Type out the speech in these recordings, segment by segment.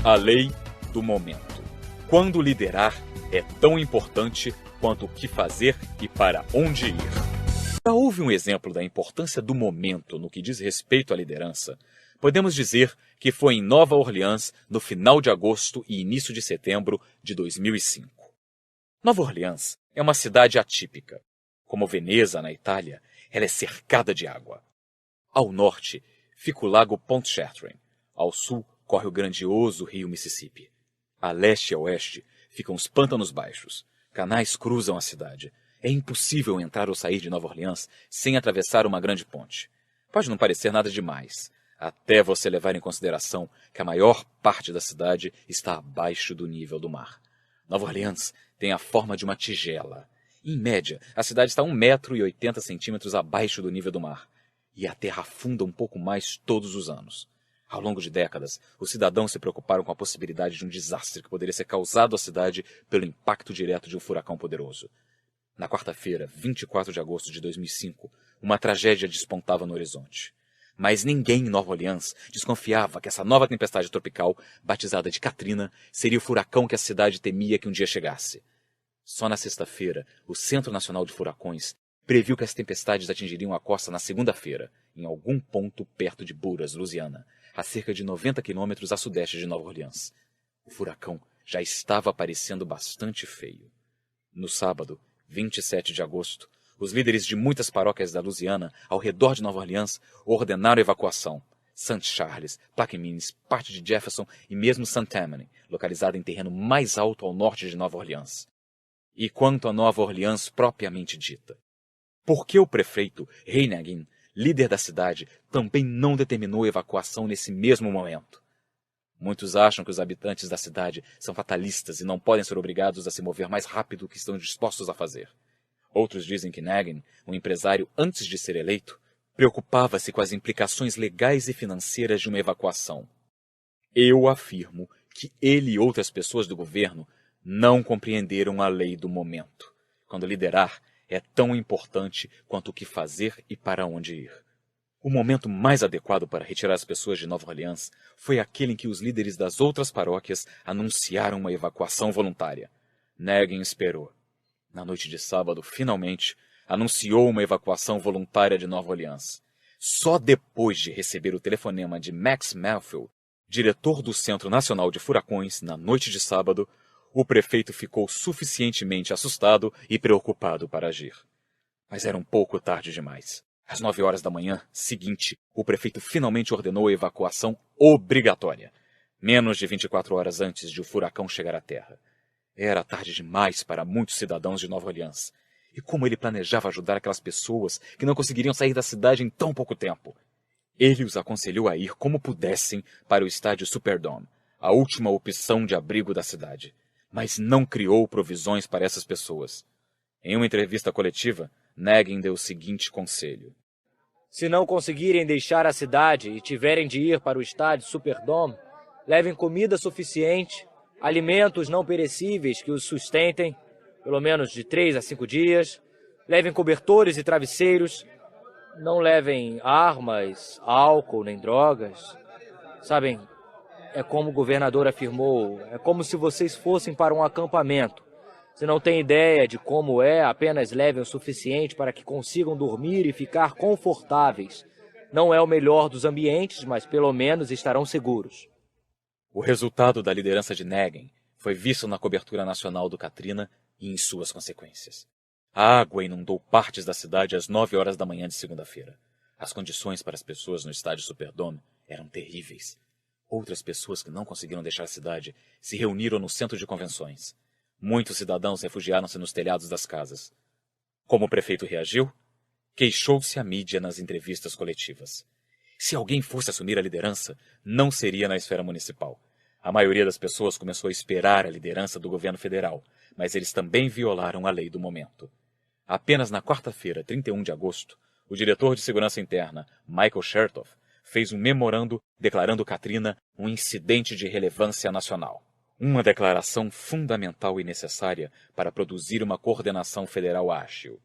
A lei do momento. Quando liderar é tão importante quanto o que fazer e para onde ir. Já houve um exemplo da importância do momento no que diz respeito à liderança. Podemos dizer que foi em Nova Orleans no final de agosto e início de setembro de 2005. Nova Orleans é uma cidade atípica. Como Veneza, na Itália, ela é cercada de água. Ao norte fica o lago Pontchartrain. Ao sul corre o grandioso rio Mississippi. A leste e a oeste ficam os pântanos baixos. Canais cruzam a cidade. É impossível entrar ou sair de Nova Orleans sem atravessar uma grande ponte. Pode não parecer nada demais, até você levar em consideração que a maior parte da cidade está abaixo do nível do mar. Nova Orleans tem a forma de uma tigela. Em média, a cidade está 1,80 m abaixo do nível do mar. E a terra afunda um pouco mais todos os anos. Ao longo de décadas, os cidadãos se preocuparam com a possibilidade de um desastre que poderia ser causado à cidade pelo impacto direto de um furacão poderoso. Na quarta-feira, 24 de agosto de 2005, uma tragédia despontava no horizonte. Mas ninguém em Nova Orleans desconfiava que essa nova tempestade tropical, batizada de Katrina, seria o furacão que a cidade temia que um dia chegasse. Só na sexta-feira, o Centro Nacional de Furacões previu que as tempestades atingiriam a costa na segunda-feira, em algum ponto perto de Buras, Louisiana, a cerca de 90 quilômetros a sudeste de Nova Orleans. O furacão já estava parecendo bastante feio. No sábado, 27 de agosto, os líderes de muitas paróquias da Louisiana, ao redor de Nova Orleans, ordenaram evacuação. St. Charles, Plaquemines, parte de Jefferson e mesmo St. Tammany, localizada em terreno mais alto ao norte de Nova Orleans. E quanto a Nova Orleans propriamente dita? Por que o prefeito Ray Nagin, líder da cidade, também não determinou evacuação nesse mesmo momento? Muitos acham que os habitantes da cidade são fatalistas e não podem ser obrigados a se mover mais rápido do que estão dispostos a fazer. Outros dizem que Nagin, um empresário antes de ser eleito, preocupava-se com as implicações legais e financeiras de uma evacuação. Eu afirmo que ele e outras pessoas do governo não compreenderam a lei do momento, quando liderar é tão importante quanto o que fazer e para onde ir. O momento mais adequado para retirar as pessoas de Nova Orleans foi aquele em que os líderes das outras paróquias anunciaram uma evacuação voluntária. Nagin esperou. Na noite de sábado, finalmente, anunciou uma evacuação voluntária de Nova Orleans. Só depois de receber o telefonema de Max Melfield, diretor do Centro Nacional de Furacões, na noite de sábado, o prefeito ficou suficientemente assustado e preocupado para agir. Mas era um pouco tarde demais. Às 9 horas da manhã seguinte, o prefeito finalmente ordenou a evacuação obrigatória, menos de 24 horas antes de o furacão chegar à terra. Era tarde demais para muitos cidadãos de Nova Orleans. E como ele planejava ajudar aquelas pessoas que não conseguiriam sair da cidade em tão pouco tempo? Ele os aconselhou a ir como pudessem para o estádio Superdome, a última opção de abrigo da cidade. Mas não criou provisões para essas pessoas. Em uma entrevista coletiva, Nagin deu o seguinte conselho. Se não conseguirem deixar a cidade e tiverem de ir para o estádio Superdome, levem comida suficiente, alimentos não perecíveis que os sustentem, pelo menos de 3 a 5 dias, levem cobertores e travesseiros, não levem armas, álcool nem drogas. Sabem, é como o governador afirmou, é como se vocês fossem para um acampamento. Se não têm ideia de como é, apenas levem o suficiente para que consigam dormir e ficar confortáveis. Não é o melhor dos ambientes, mas pelo menos estarão seguros. O resultado da liderança de Nagin foi visto na cobertura nacional do Katrina e em suas consequências. A água inundou partes da cidade às 9 horas da manhã de segunda-feira. As condições para as pessoas no estádio Superdome eram terríveis. Outras pessoas que não conseguiram deixar a cidade se reuniram no centro de convenções. Muitos cidadãos refugiaram-se nos telhados das casas. Como o prefeito reagiu? Queixou-se à mídia nas entrevistas coletivas. Se alguém fosse assumir a liderança, não seria na esfera municipal. A maioria das pessoas começou a esperar a liderança do governo federal, mas eles também violaram a lei do momento. Apenas na quarta-feira, 31 de agosto, o diretor de Segurança Interna, Michael Chertoff, fez um memorando declarando Katrina um incidente de relevância nacional. Uma declaração fundamental e necessária para produzir uma coordenação federal ágil.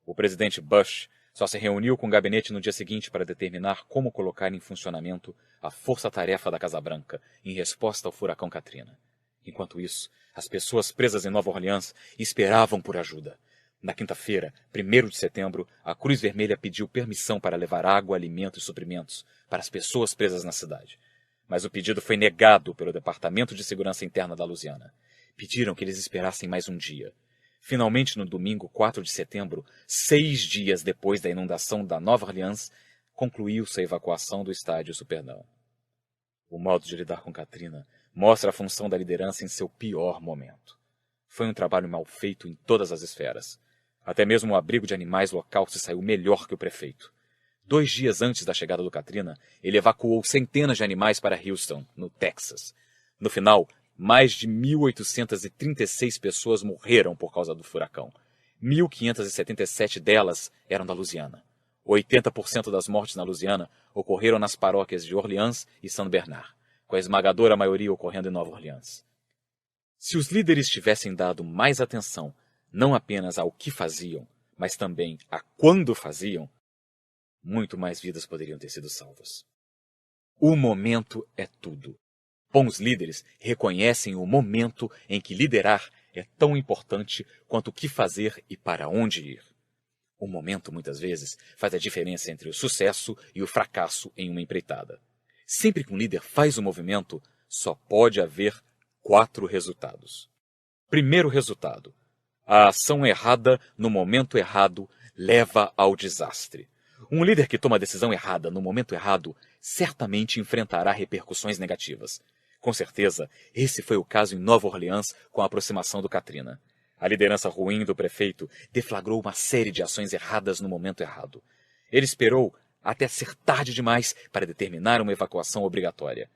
O presidente Bush Só se reuniu com o gabinete no dia seguinte para determinar como colocar em funcionamento a força-tarefa da Casa Branca em resposta ao furacão Katrina. Enquanto isso, as pessoas presas em Nova Orleans esperavam por ajuda. Na quinta-feira, 1º de setembro, a Cruz Vermelha pediu permissão para levar água, alimento e suprimentos para as pessoas presas na cidade. Mas o pedido foi negado pelo Departamento de Segurança Interna da Louisiana. Pediram que eles esperassem mais um dia. Finalmente, no domingo 4 de setembro, 6 dias depois da inundação da Nova Orleans, concluiu-se a evacuação do estádio Superdome. O modo de lidar com Katrina mostra a função da liderança em seu pior momento. Foi um trabalho mal feito em todas as esferas. Até mesmo o abrigo de animais local se saiu melhor que o prefeito. 2 dias antes da chegada do Katrina, ele evacuou centenas de animais para Houston, no Texas. No final, mais de 1.836 pessoas morreram por causa do furacão. 1.577 delas eram da Louisiana. 80% das mortes na Louisiana ocorreram nas paróquias de Orleans e Saint Bernard, com a esmagadora maioria ocorrendo em Nova Orleans. Se os líderes tivessem dado mais atenção não apenas ao que faziam, mas também a quando faziam, muito mais vidas poderiam ter sido salvas. O momento é tudo. Bons líderes reconhecem o momento em que liderar é tão importante quanto o que fazer e para onde ir. O momento, muitas vezes, faz a diferença entre o sucesso e o fracasso em uma empreitada. Sempre que um líder faz um movimento, só pode haver 4 resultados. Primeiro resultado: a ação errada no momento errado leva ao desastre. Um líder que toma a decisão errada no momento errado certamente enfrentará repercussões negativas. Com certeza, esse foi o caso em Nova Orleans com a aproximação do Katrina. A liderança ruim do prefeito deflagrou uma série de ações erradas no momento errado. Ele esperou até ser tarde demais para determinar uma evacuação obrigatória.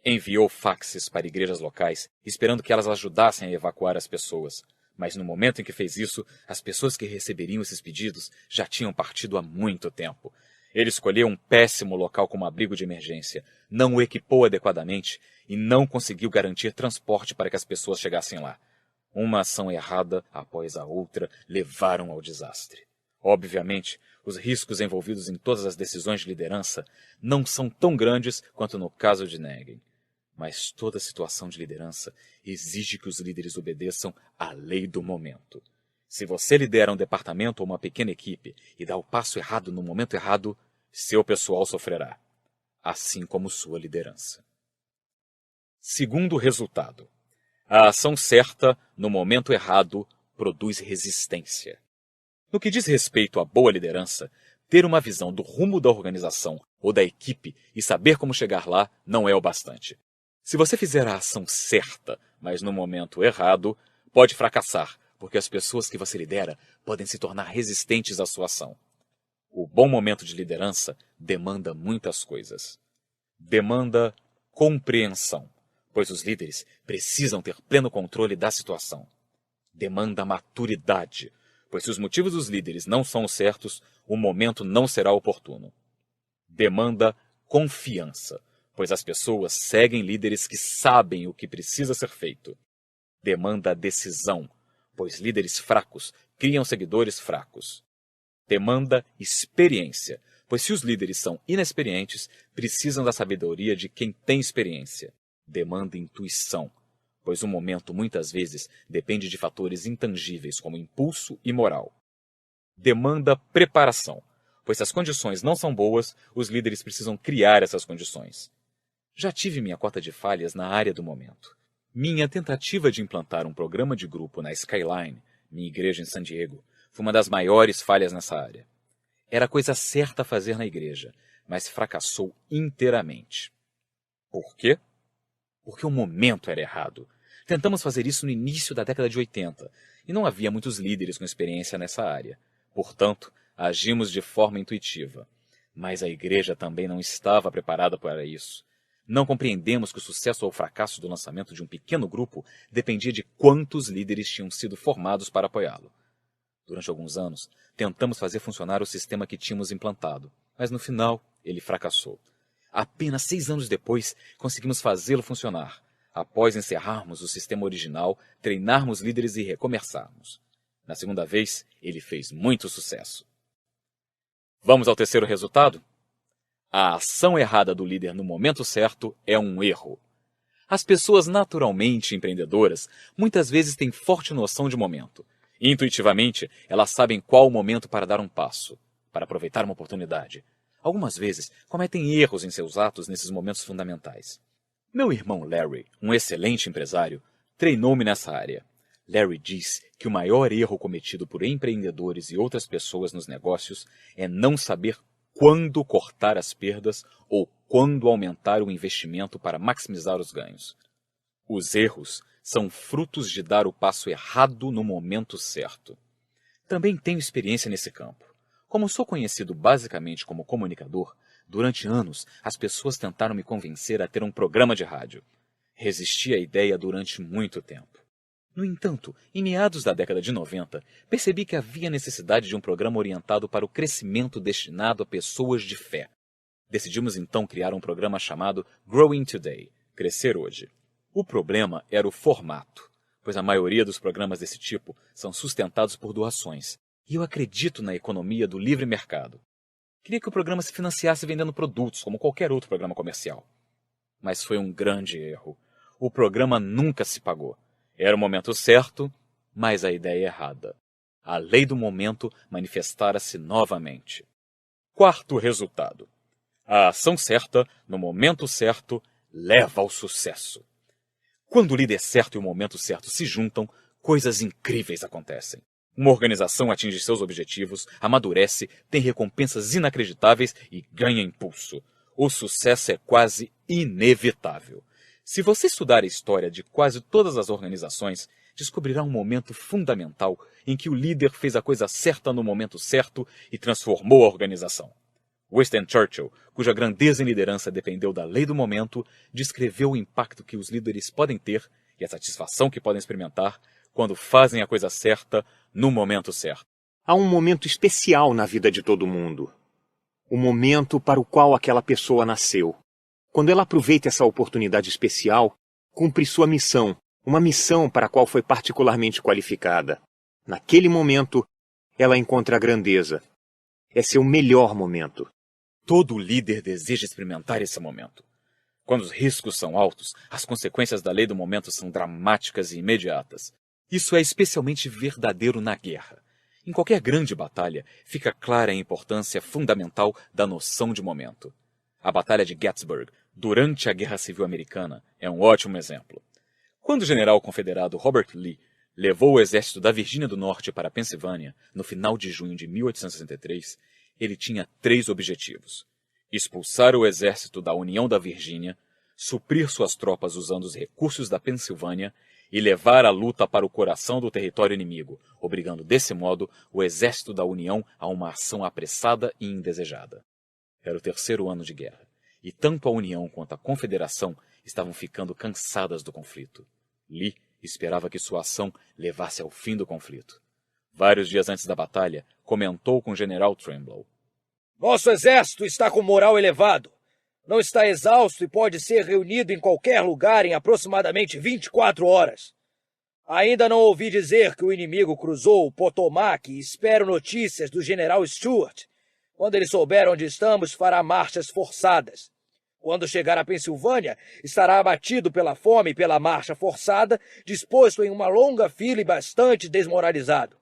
Enviou faxes para igrejas locais, esperando que elas ajudassem a evacuar as pessoas. Mas no momento em que fez isso, as pessoas que receberiam esses pedidos já tinham partido há muito tempo. Ele escolheu um péssimo local como abrigo de emergência, não o equipou adequadamente e não conseguiu garantir transporte para que as pessoas chegassem lá. Uma ação errada após a outra levaram ao desastre. Obviamente, os riscos envolvidos em todas as decisões de liderança não são tão grandes quanto no caso de Negan. Mas toda situação de liderança exige que os líderes obedeçam à lei do momento. Se você lidera um departamento ou uma pequena equipe e dá o passo errado no momento errado, seu pessoal sofrerá, assim como sua liderança. Segundo resultado: a ação certa no momento errado produz resistência. No que diz respeito à boa liderança, ter uma visão do rumo da organização ou da equipe e saber como chegar lá não é o bastante. Se você fizer a ação certa, mas no momento errado, pode fracassar, porque as pessoas que você lidera podem se tornar resistentes à sua ação. O bom momento de liderança demanda muitas coisas. Demanda compreensão, pois os líderes precisam ter pleno controle da situação. Demanda maturidade, pois se os motivos dos líderes não são os certos, o momento não será oportuno. Demanda confiança, pois as pessoas seguem líderes que sabem o que precisa ser feito. Demanda decisão, pois líderes fracos criam seguidores fracos. Demanda experiência, pois se os líderes são inexperientes, precisam da sabedoria de quem tem experiência. Demanda intuição, pois o momento muitas vezes depende de fatores intangíveis como impulso e moral. Demanda preparação, pois se as condições não são boas, os líderes precisam criar essas condições. Já tive minha cota de falhas na área do momento. Minha tentativa de implantar um programa de grupo na Skyline, minha igreja em San Diego, foi uma das maiores falhas nessa área. Era a coisa certa a fazer na igreja, mas fracassou inteiramente. Por quê? Porque o momento era errado. Tentamos fazer isso no início da década de 80, e não havia muitos líderes com experiência nessa área. Portanto, agimos de forma intuitiva. Mas a igreja também não estava preparada para isso. Não compreendemos que o sucesso ou fracasso do lançamento de um pequeno grupo dependia de quantos líderes tinham sido formados para apoiá-lo. Durante alguns anos, tentamos fazer funcionar o sistema que tínhamos implantado, mas no final ele fracassou. Apenas 6 anos depois, conseguimos fazê-lo funcionar, após encerrarmos o sistema original, treinarmos líderes e recomeçarmos. Na segunda vez, ele fez muito sucesso. Vamos ao terceiro resultado? A ação errada do líder no momento certo é um erro. As pessoas naturalmente empreendedoras muitas vezes têm forte noção de momento. Intuitivamente, elas sabem qual o momento para dar um passo, para aproveitar uma oportunidade. Algumas vezes, cometem erros em seus atos nesses momentos fundamentais. Meu irmão Larry, um excelente empresário, treinou-me nessa área. Larry diz que o maior erro cometido por empreendedores e outras pessoas nos negócios é não saber quando cortar as perdas ou quando aumentar o investimento para maximizar os ganhos. Os erros são frutos de dar o passo errado no momento certo. Também tenho experiência nesse campo. Como sou conhecido basicamente como comunicador, durante anos as pessoas tentaram me convencer a ter um programa de rádio. Resisti à ideia durante muito tempo. No entanto, em meados da década de 90, percebi que havia necessidade de um programa orientado para o crescimento destinado a pessoas de fé. Decidimos então criar um programa chamado Growing Today, Crescer Hoje. O problema era o formato, pois a maioria dos programas desse tipo são sustentados por doações, e eu acredito na economia do livre mercado. Queria que o programa se financiasse vendendo produtos, como qualquer outro programa comercial. Mas foi um grande erro. O programa nunca se pagou. Era o momento certo, mas a ideia errada. A lei do momento manifestara-se novamente. Quarto resultado. A ação certa, no momento certo, leva ao sucesso. Quando o líder certo e o momento certo se juntam, coisas incríveis acontecem. Uma organização atinge seus objetivos, amadurece, tem recompensas inacreditáveis e ganha impulso. O sucesso é quase inevitável. Se você estudar a história de quase todas as organizações, descobrirá um momento fundamental em que o líder fez a coisa certa no momento certo e transformou a organização. Winston Churchill, cuja grandeza em liderança dependeu da lei do momento, descreveu o impacto que os líderes podem ter e a satisfação que podem experimentar quando fazem a coisa certa no momento certo. Há um momento especial na vida de todo mundo. O momento para o qual aquela pessoa nasceu. Quando ela aproveita essa oportunidade especial, cumpre sua missão, uma missão para a qual foi particularmente qualificada. Naquele momento, ela encontra a grandeza. É seu melhor momento. Todo líder deseja experimentar esse momento. Quando os riscos são altos, as consequências da lei do momento são dramáticas e imediatas. Isso é especialmente verdadeiro na guerra. Em qualquer grande batalha, fica clara a importância fundamental da noção de momento. A Batalha de Gettysburg, durante a Guerra Civil Americana, é um ótimo exemplo. Quando o general confederado Robert Lee levou o exército da Virgínia do Norte para a Pensilvânia, no final de junho de 1863, ele tinha 3 objetivos: expulsar o exército da União da Virgínia, suprir suas tropas usando os recursos da Pensilvânia e levar a luta para o coração do território inimigo, obrigando desse modo o exército da União a uma ação apressada e indesejada. Era o 3º ano de guerra, e tanto a União quanto a Confederação estavam ficando cansadas do conflito. Lee esperava que sua ação levasse ao fim do conflito. Vários dias antes da batalha, comentou com o general Trumbull: Nosso exército está com moral elevado. Não está exausto e pode ser reunido em qualquer lugar em aproximadamente 24 horas. Ainda não ouvi dizer que o inimigo cruzou o Potomac e espero notícias do general Stuart. Quando ele souber onde estamos, fará marchas forçadas. Quando chegar à Pensilvânia, estará abatido pela fome e pela marcha forçada, disposto em uma longa fila e bastante desmoralizado.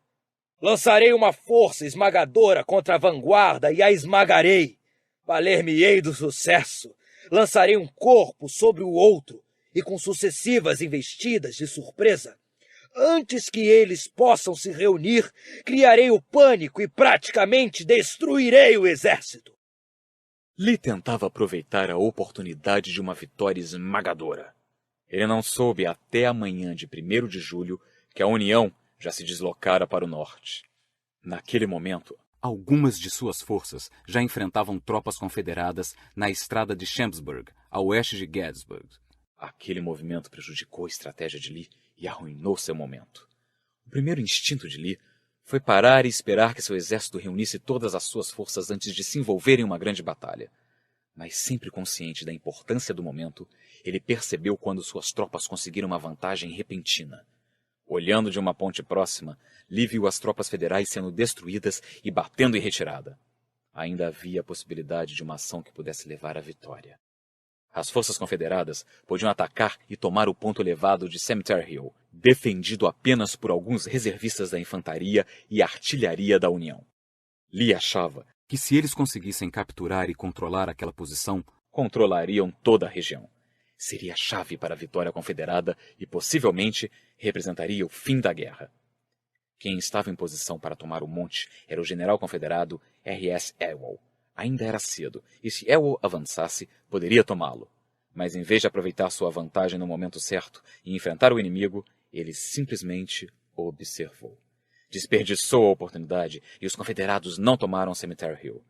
Lançarei uma força esmagadora contra a vanguarda e a esmagarei. Valer-me-ei do sucesso. Lançarei um corpo sobre o outro e com sucessivas investidas de surpresa. Antes que eles possam se reunir, criarei o pânico e praticamente destruirei o exército. Lee tentava aproveitar a oportunidade de uma vitória esmagadora. Ele não soube até a manhã de 1º de julho que a União já se deslocara para o norte. Naquele momento, algumas de suas forças já enfrentavam tropas confederadas na estrada de Chambersburg, a oeste de Gettysburg. Aquele movimento prejudicou a estratégia de Lee e arruinou seu momento. O primeiro instinto de Lee foi parar e esperar que seu exército reunisse todas as suas forças antes de se envolver em uma grande batalha. Mas sempre consciente da importância do momento, ele percebeu quando suas tropas conseguiram uma vantagem repentina. Olhando de uma ponte próxima, Lee viu as tropas federais sendo destruídas e batendo em retirada. ainda havia a possibilidade de uma ação que pudesse levar à vitória. As forças confederadas podiam atacar e tomar o ponto elevado de Cemetery Hill, defendido apenas por alguns reservistas da infantaria e artilharia da União. Lee achava que se eles conseguissem capturar e controlar aquela posição, controlariam toda a região. Seria a chave para a vitória confederada e, possivelmente, representaria o fim da guerra. Quem estava em posição para tomar o monte era o general confederado R.S. Ewell. Ainda era cedo, e se Ewell avançasse, poderia tomá-lo. Mas em vez de aproveitar sua vantagem no momento certo e enfrentar o inimigo, ele simplesmente observou. Desperdiçou a oportunidade e os confederados não tomaram Cemetery Hill.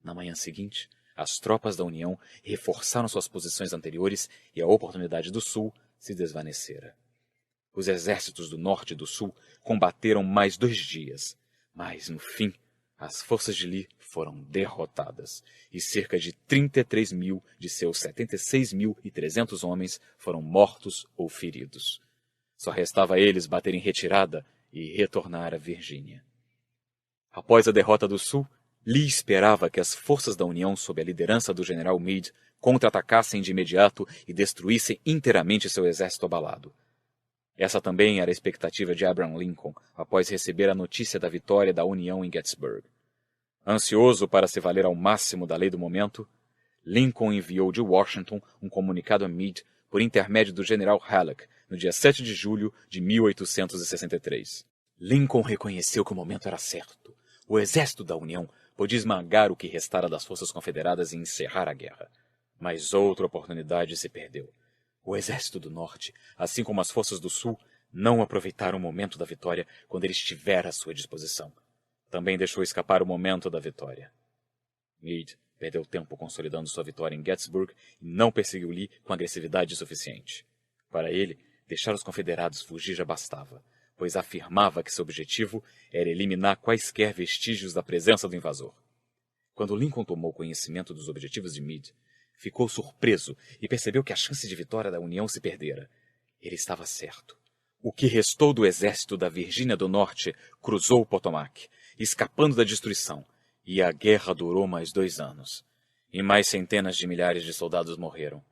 Na manhã seguinte, as tropas da União reforçaram suas posições anteriores e a oportunidade do Sul se desvanecera. Os exércitos do Norte e do Sul combateram mais 2 dias, mas, no fim, as forças de Lee foram derrotadas e cerca de 33 mil de seus 76.300 homens foram mortos ou feridos. Só restava a eles bater em retirada e retornar à Virgínia. Após a derrota do Sul, Lee esperava que as forças da União, sob a liderança do general Meade, contra-atacassem de imediato e destruíssem inteiramente seu exército abalado. Essa também era a expectativa de Abraham Lincoln após receber a notícia da vitória da União em Gettysburg. Ansioso para se valer ao máximo da lei do momento, Lincoln enviou de Washington um comunicado a Meade por intermédio do general Halleck no dia 7 de julho de 1863. Lincoln reconheceu que o momento era certo. O exército da União podia esmagar o que restara das forças confederadas e encerrar a guerra. Mas outra oportunidade se perdeu. O exército do Norte, assim como as forças do Sul, não aproveitaram o momento da vitória quando ele estiver à sua disposição. Também deixou escapar o momento da vitória. Meade perdeu tempo consolidando sua vitória em Gettysburg e não perseguiu Lee com agressividade suficiente. Para ele, deixar os confederados fugir já bastava, pois afirmava que seu objetivo era eliminar quaisquer vestígios da presença do invasor. Quando Lincoln tomou conhecimento dos objetivos de Meade, ficou surpreso e percebeu que a chance de vitória da União se perdera. Ele estava certo. O que restou do exército da Virgínia do Norte cruzou o Potomac, escapando da destruição, e a guerra durou mais 2 anos. E mais centenas de milhares de soldados morreram.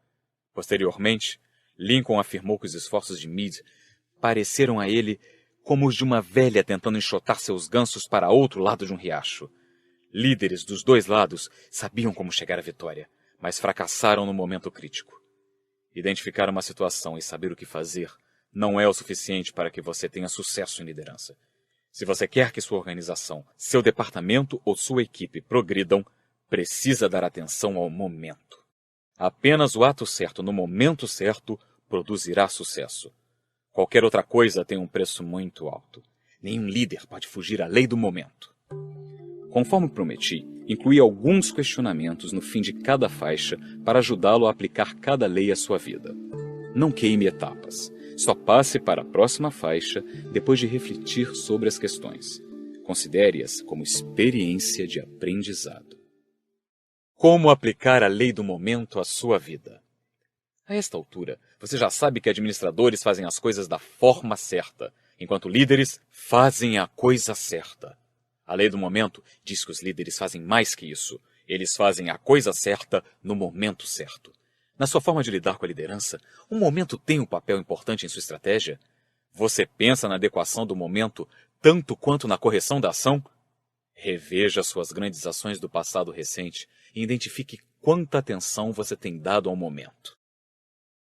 Posteriormente, Lincoln afirmou que os esforços de Meade pareceram a ele como os de uma velha tentando enxotar seus gansos para outro lado de um riacho. Líderes dos 2 lados sabiam como chegar à vitória, mas fracassaram no momento crítico. Identificar uma situação e saber o que fazer não é o suficiente para que você tenha sucesso em liderança. Se você quer que sua organização, seu departamento ou sua equipe progridam, precisa dar atenção ao momento. Apenas o ato certo no momento certo produzirá sucesso. Qualquer outra coisa tem um preço muito alto. Nenhum líder pode fugir à lei do momento. Conforme prometi, incluí alguns questionamentos no fim de cada faixa para ajudá-lo a aplicar cada lei à sua vida. Não queime etapas. Só passe para a próxima faixa depois de refletir sobre as questões. Considere-as como experiência de aprendizado. Como aplicar a lei do momento à sua vida? A esta altura, você já sabe que administradores fazem as coisas da forma certa, enquanto líderes fazem a coisa certa. A lei do momento diz que os líderes fazem mais que isso. Eles fazem a coisa certa no momento certo. Na sua forma de lidar com a liderança, o momento tem um papel importante em sua estratégia? Você pensa na adequação do momento tanto quanto na correção da ação? Reveja suas grandes ações do passado recente e identifique quanta atenção você tem dado ao momento.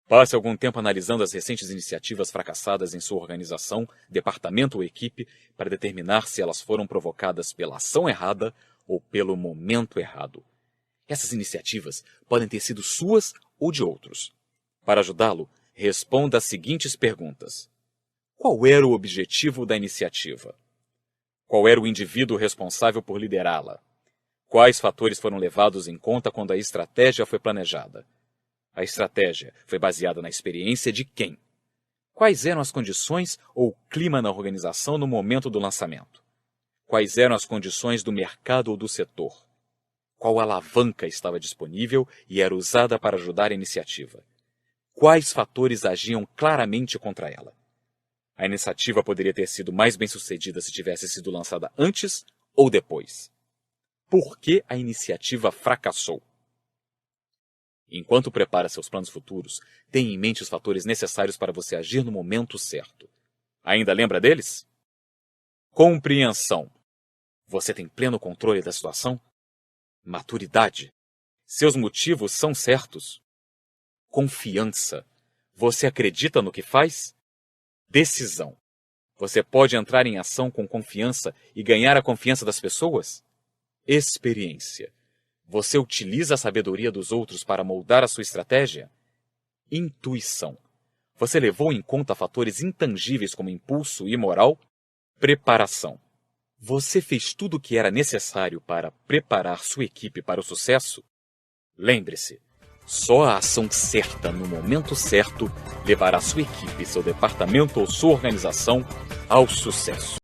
Passe algum tempo analisando as recentes iniciativas fracassadas em sua organização, departamento ou equipe para determinar se elas foram provocadas pela ação errada ou pelo momento errado. Essas iniciativas podem ter sido suas ou de outros. Para ajudá-lo, responda as seguintes perguntas. Qual era o objetivo da iniciativa? Qual era o indivíduo responsável por liderá-la? Quais fatores foram levados em conta quando a estratégia foi planejada? A estratégia foi baseada na experiência de quem? Quais eram as condições ou o clima na organização no momento do lançamento? Quais eram as condições do mercado ou do setor? Qual alavanca estava disponível e era usada para ajudar a iniciativa? Quais fatores agiam claramente contra ela? A iniciativa poderia ter sido mais bem-sucedida se tivesse sido lançada antes ou depois. por que a iniciativa fracassou. Enquanto prepara seus planos futuros, tenha em mente os fatores necessários para você agir no momento certo. Ainda lembra deles? Compreensão. Você tem pleno controle da situação? Maturidade. Seus motivos são certos. Confiança. Você acredita no que faz? Decisão. Você pode entrar em ação com confiança e ganhar a confiança das pessoas? Experiência. Você utiliza a sabedoria dos outros para moldar a sua estratégia? Intuição. Você levou em conta fatores intangíveis como impulso e moral? Preparação. Você fez tudo o que era necessário para preparar sua equipe para o sucesso? Lembre-se, só a ação certa no momento certo levará sua equipe, seu departamento ou sua organização ao sucesso.